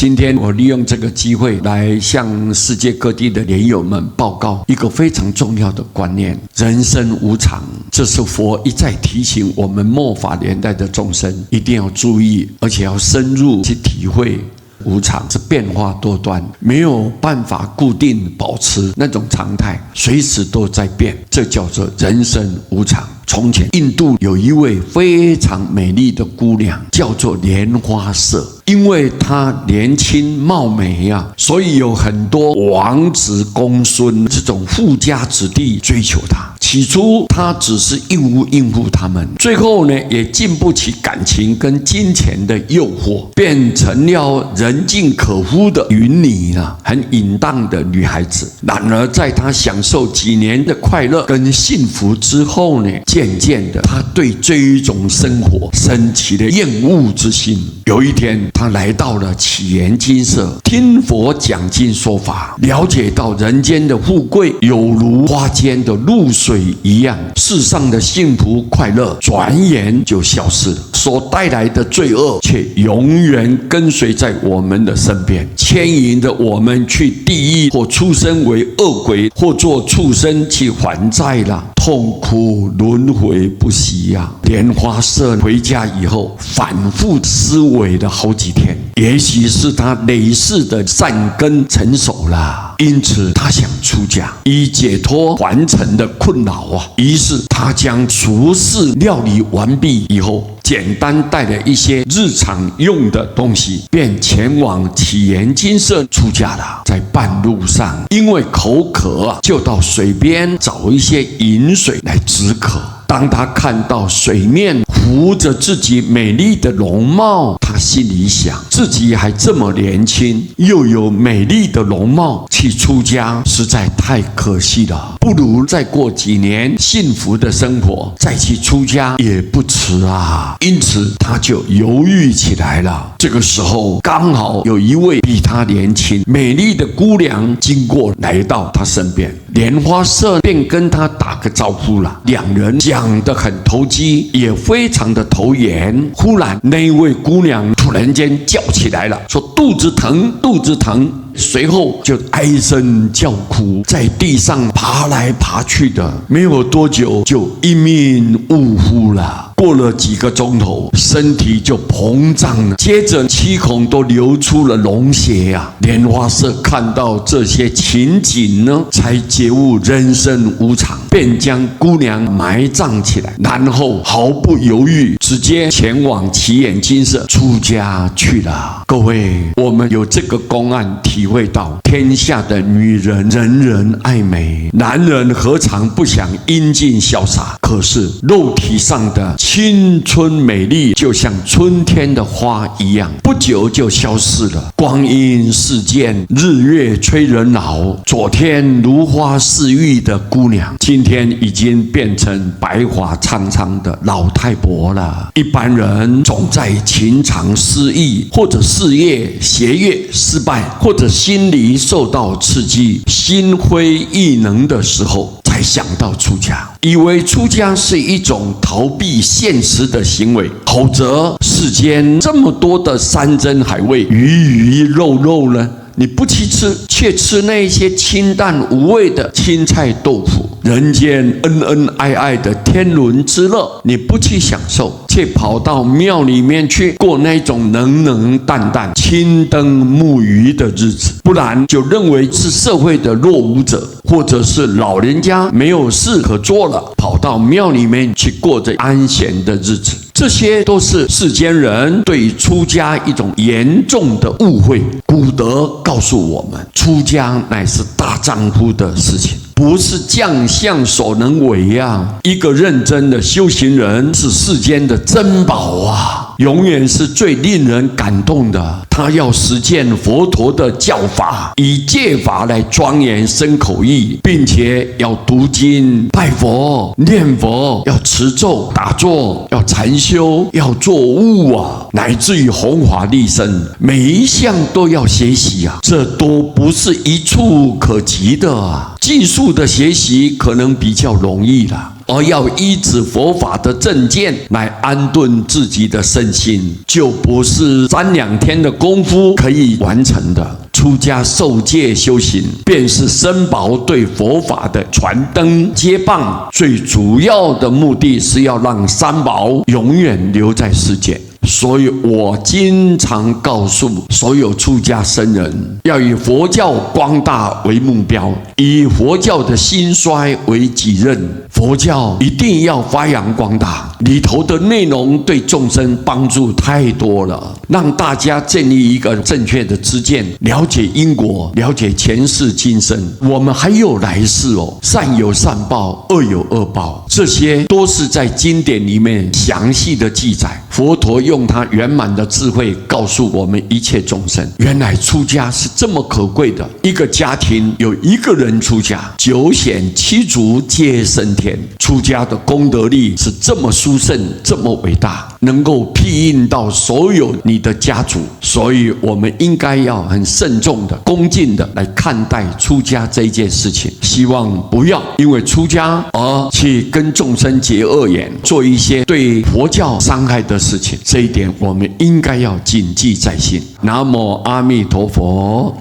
今天我利用这个机会来向世界各地的莲友们报告一个非常重要的观念：人生无常。这是佛一再提醒我们末法年代的众生一定要注意，而且要深入去体会。无常是变化多端，没有办法固定保持那种常态，随时都在变，这叫做人生无常。从前印度有一位非常美丽的姑娘，叫做莲花色。因为她年轻貌美啊，所以有很多王子公孙这种富家子弟追求她。起初她只是义务应付他们，最后呢也经不起感情跟金钱的诱惑，变成了人尽可夫的云泥啊，很淫荡的女孩子。然而在她享受几年的快乐跟幸福之后呢，渐渐的她对这一种生活生起了厌恶之心。有一天他来到了祇园精舍，听佛讲经说法，了解到人间的富贵有如花间的露水一样，世上的幸福快乐转眼就消失了，所带来的罪恶却永远跟随在我们的身边，牵引着我们去地狱，或出生为恶鬼，或做畜生去还债了，痛苦轮回不息啊！莲花色回家以后，反复思维了好几天，也许是他累世的善根成熟了，因此他想出家，以解脱凡尘的困扰啊。于是他将俗事料理完毕以后，简单带了一些日常用的东西，便前往祇园精舍出家了。在半路上，因为口渴啊，就到水边找一些饮水来止渴。当他看到水面浮着自己美丽的容貌，他心里想，自己还这么年轻，又有美丽的容貌，去出家实在太可惜了，不如再过几年幸福的生活，再去出家也不迟啊。因此他就犹豫起来了。这个时候刚好有一位比他年轻美丽的姑娘经过，来到他身边，莲花色便跟他打个招呼了。两人讲得很投机，也非常的投缘。忽然那位姑娘突然间叫起来了，说肚子疼，肚子疼。随后就哀声叫苦，在地上爬来爬去的，没有多久就一命呜呼了。过了几个钟头，身体就膨胀了，接着七孔都流出了脓血啊。莲花色看到这些情景呢，才觉悟人生无常，便将姑娘埋葬起来，然后毫不犹豫直接前往祇园精舍出家去了。各位，我们有这个公案，体会到天下的女人人人爱美，男人何尝不想英俊潇洒？可是肉体上的青春美丽就像春天的花一样，不久就消失了。光阴似箭，日月催人老。昨天如花似玉的姑娘，今天已经变成白发苍苍的老太婆了。一般人总在情场失意，或者事业学业失败，或者心理受到刺激，心灰意冷的时候，才想到出家，以为出家是一种逃避现实的行为，否则世间这么多的山珍海味、鱼鱼肉肉呢，你不去吃，却吃那些清淡无味的青菜豆腐，人间恩恩爱爱的天伦之乐，你不去享受，却跑到庙里面去过那种冷冷淡淡、青灯沐鱼的日子，不然就认为是社会的落伍者，或者是老人家没有事可做了，跑到庙里面去过着安闲的日子。这些都是世间人对出家一种严重的误会。古德告诉我们，出家乃是大丈夫的事情，不是将相所能为啊！一个认真的修行人是世间的珍宝啊，永远是最令人感动的。他要实践佛陀的教法，以戒法来庄严身口意，并且要读经、拜佛、念佛，要持咒、打坐，要禅修，要做悟啊，乃至于弘法利生，每一项都要学习啊，这都不是一触可及的啊。技术的学习可能比较容易了，而要依止佛法的正见来安顿自己的身心，就不是3-2天的功夫可以完成的。出家受戒修行，便是僧宝对佛法的传灯接棒，最主要的目的是要让三宝永远留在世间。所以我经常告诉所有出家僧人，要以佛教光大为目标，以佛教的兴衰为己任。佛教一定要发扬光大，里头的内容对众生帮助太多了，让大家建立一个正确的知见，了解因果，了解前世今生，我们还有来世哦，善有善报，恶有恶报，这些都是在经典里面详细的记载。佛陀用他圆满的智慧告诉我们一切众生，原来出家是这么可贵的。一个家庭有一个人出家，9显7足皆升天。出家的功德力是这么殊胜，这么伟大，能够庇应到所有你的家族。所以我们应该要很慎重的、恭敬的来看待出家这一件事情。希望不要因为出家而去跟众生结恶缘，做一些对佛教伤害的事情。这一点我们应该要谨记在心。南无阿弥陀佛。